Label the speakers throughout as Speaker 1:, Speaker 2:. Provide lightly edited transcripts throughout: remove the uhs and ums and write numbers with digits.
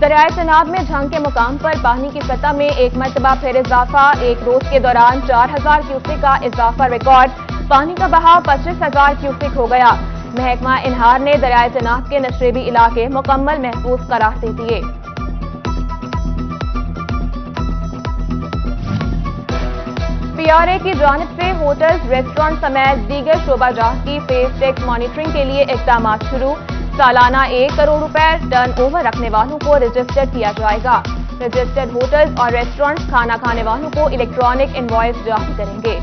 Speaker 1: دریائے چناب میں جھنگ کے مقام پر پانی کی سطح میں ایک مرتبہ پھر اضافہ، ایک روز کے دوران 4000 کیوسک کا اضافہ ریکارڈ، پانی کا بہاؤ 25,000 کیوسک ہو گیا۔ محکمہ انہار نے دریائے چناب کے نشیبی علاقے مکمل محفوظ قرار دے دیے۔ پی آر اے کی جانب سے ہوٹلز، ریسٹورنٹ سمیت دیگر شعبہ جات کی فیس ٹیکس مانیٹرنگ کے لیے اقدامات شروع، سالانہ 1 کروڑ روپے ٹرن اوور رکھنے والوں کو رجسٹرڈ کیا جائے گا۔ رجسٹرڈ ہوٹلز اور ریسٹورنٹس کھانا کھانے والوں کو الیکٹرانک انوائس جاری کریں گے۔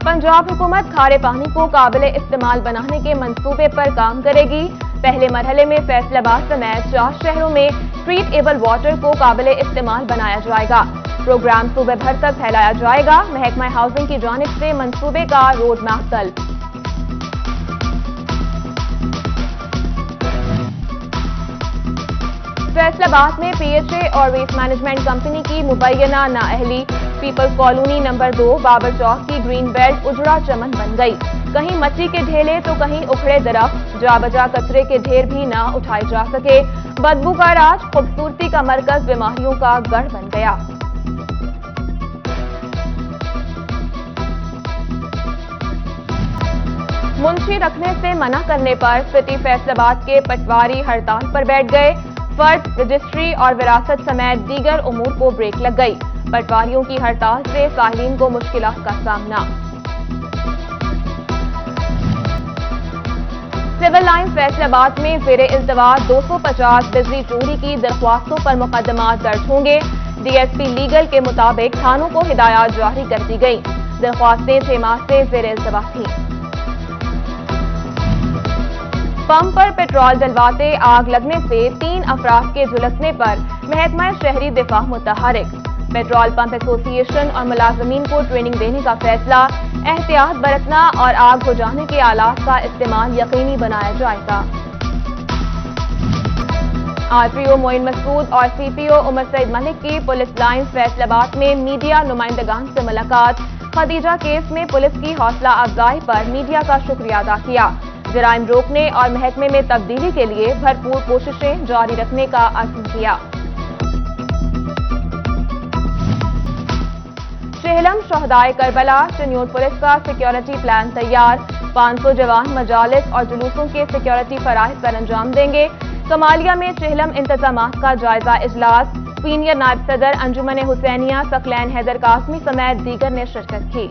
Speaker 1: پنجاب حکومت کھارے پانی کو قابل استعمال بنانے کے منصوبے پر کام کرے گی۔ پہلے مرحلے میں فیصل آباد سمیت 4 شہروں میں ٹریٹ ایبل واٹر کو قابل استعمال بنایا جائے گا۔ پروگرام صوبے بھر تک پھیلایا جائے گا۔ محکمہ ہاؤسنگ کی جانب سے منصوبے کا روڈ میپ طلب۔ فیصل آباد میں پی ایچ اے اور ویسٹ مینجمنٹ کمپنی کی مبینہ نااہلی، پیپلز کالونی نمبر 2 بابر چوک کی گرین بیلٹ اجڑا چمن بن گئی۔ کہیں مٹی کے ڈھیلے تو کہیں اکھڑے درخت، جا بجا کچرے کے ڈھیر بھی نہ اٹھائے جا سکے۔ بدبو کا راج، خوبصورتی کا مرکز بیماریوں کا گڑھ بن گیا۔ منشی رکھنے سے منع کرنے پر سٹی فیصل آباد کے پٹواری ہڑتال پر بیٹھ گئے۔ فرد، رجسٹری اور وراثت سمیت دیگر امور کو بریک لگ گئی۔ پٹواریوں کی ہڑتال سے سائلین کو مشکلات کا سامنا۔ سول لائن فیصل آباد میں زیر التوا 250 بجلی چوری کی درخواستوں پر مقدمات درج ہوں گے۔ ڈی ایس پی لیگل کے مطابق تھانوں کو ہدایات جاری کر دی گئی۔ درخواستیں 6 ماہ سے زیر التوا تھیں۔ پمپ پر پیٹرول ڈلواتے آگ لگنے سے 3 افراد کے جھلسنے پر محکمہ شہری دفاع متحرک۔ پیٹرول پمپ ایسوسی ایشن اور ملازمین کو ٹریننگ دینے کا فیصلہ، احتیاط برتنا اور آگ بجھانے کے آلات کا استعمال یقینی بنایا جائے گا۔ آر پی او معین مسعود اور سی پی او عمر سعید ملک کی پولیس لائن فیصل آباد میں میڈیا نمائندگان سے ملاقات۔ خدیجہ کیس میں پولیس کی حوصلہ افزائی پر میڈیا کا شکریہ ادا کیا۔ جرائم روکنے اور محکمے میں تبدیلی کے لیے بھرپور کوششیں جاری رکھنے کا عزم کیا۔ چہلم شہدائے کربلا، چنیوٹ پولیس کا سیکیورٹی پلان تیار، 500 جوان مجالس اور جلوسوں کے سیکیورٹی فرائض پر انجام دیں گے۔ کمالیہ میں چہلم انتظامات کا جائزہ اجلاس، سینئر نائب صدر انجمن حسینیہ ثقلین حیدر قاسمی سمیت دیگر نے شرکت کی۔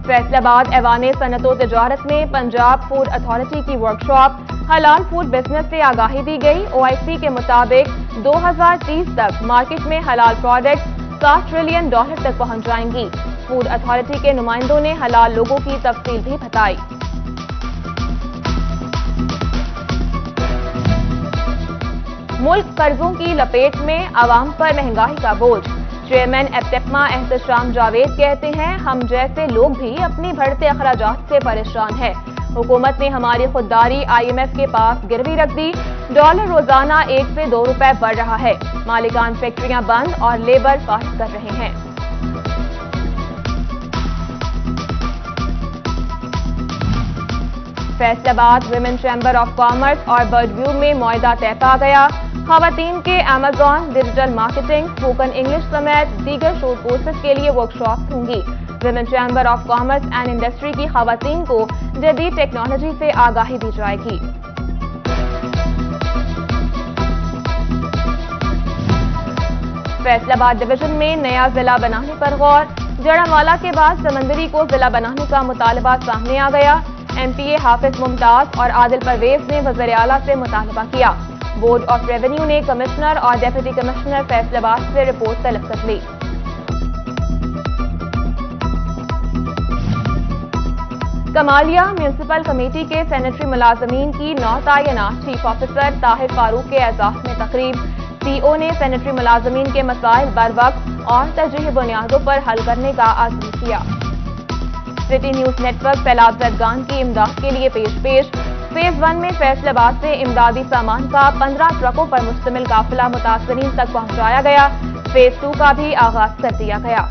Speaker 1: فیصل آباد ایوان صنعت و تجارت میں پنجاب فوڈ اتھارٹی کی ورکشاپ، حلال فوڈ بزنس سے آگاہی دی گئی۔ او آئی سی کے مطابق 2030 تک مارکیٹ میں حلال پروڈکٹس $60 ٹریلین تک پہنچ جائیں گی۔ فوڈ اتھارٹی کے نمائندوں نے حلال لوگوں کی تفصیل بھی بتائی۔ ملک قرضوں کی لپیٹ میں، عوام پر مہنگائی کا بوجھ۔ چیئرمین ایپٹیپما احتشام جاوید کہتے ہیں، ہم جیسے لوگ بھی اپنی بڑھتے اخراجات سے پریشان ہیں۔ حکومت نے ہماری خودداری آئی ایم ایف کے پاس گروی رکھ دی۔ ڈالر روزانہ 1 سے 2 روپے بڑھ رہا ہے۔ مالکان فیکٹریاں بند اور لیبر فارغ کر رہے ہیں۔ فیصل آباد ویمن چیمبر آف کامرس اور برڈ ویو میں معاہدہ طے پا گیا۔ خواتین کے Amazon, digital marketing, spoken English سمیت دیگر شارٹ کورسز کے لیے ورکشاپس ہوں گی۔ Women chamber of commerce and industry کی خواتین کو جدید ٹیکنالوجی سے آگاہی دی جائے گی۔ فیصل آباد ڈویژن میں نیا ضلع بنانے پر غور، جڑاوالا کے بعد سمندری کو ضلع بنانے کا مطالبہ سامنے آ گیا۔ ایم پی اے حافظ ممتاز اور عادل پرویز نے وزیر اعلیٰ سے مطالبہ کیا۔ بورڈ آف ریونیو نے کمشنر اور ڈیپٹی کمشنر فیصل آباد سے رپورٹ طلب کر لی۔ کمالیہ میونسپل کمیٹی کے سینیٹری ملازمین کی نو تعینات، چیف آفیسر طاہر فاروق کے اعزاز میں تقریب۔ سی او نے سینیٹری ملازمین کے مسائل بروقت اور ترجیحی بنیادوں پر حل کرنے کا عزم کیا۔ سٹی نیوز نیٹ ورک سیلاب زدگان کی امداد کے لیے پیش۔ فیز 1 میں فیصل آباد سے امدادی سامان کا 15 ٹرکوں پر مشتمل قافلہ متاثرین تک پہنچایا گیا۔ فیز 2 کا بھی آغاز کر دیا گیا۔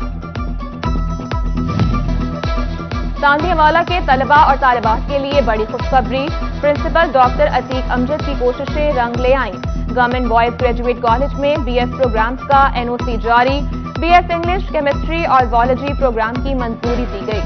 Speaker 1: تاندیا والا کے طلبہ اور طالبات کے لیے بڑی خوشخبری، پرنسپل ڈاکٹر عتیق امجد کی کوششیں رنگ لے آئیں۔ گورنمنٹ بوائز گریجویٹ کالج میں بی ایس پروگرامز کا NOC جاری، بی ایس انگلش، کیمسٹری اور زوالوجی پروگرام کی منظوری دی گئی۔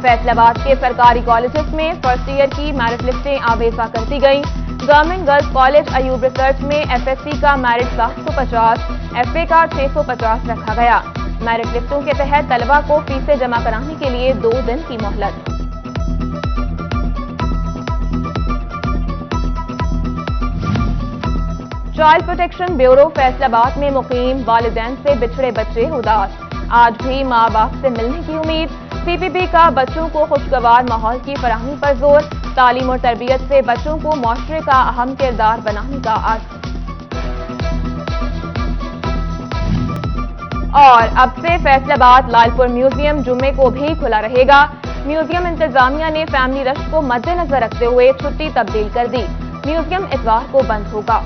Speaker 1: فیصل آباد کے سرکاری کالجز میں فرسٹ ایئر کی میرٹ لسٹیں آویزہ کر دی گئیں۔ Government girls college Ayub research میں FSC کا میرٹ 750، FA کا 650 رکھا گیا۔ میرٹ لسٹوں کے تحت طلبہ کو فیسیں جمع کرانے کے لیے 2 دن کی مہلت۔ چائلڈ پروٹیکشن بیورو فیصل آباد میں مقیم والدین سے بچھڑے بچے اداس، آج بھی ماں باپ سے ملنے کی امید۔ CPB کا بچوں کو خوشگوار ماحول کی فراہمی پر زور، تعلیم اور تربیت سے بچوں کو معاشرے کا اہم کردار بنانے کا عزم۔ اور اب سے فیصل آباد لال پور میوزیم جمعے کو بھی کھلا رہے گا۔ میوزیم انتظامیہ نے فیملی رش کو مد نظر رکھتے ہوئے چھٹی تبدیل کر دی۔ میوزیم اتوار کو بند ہوگا۔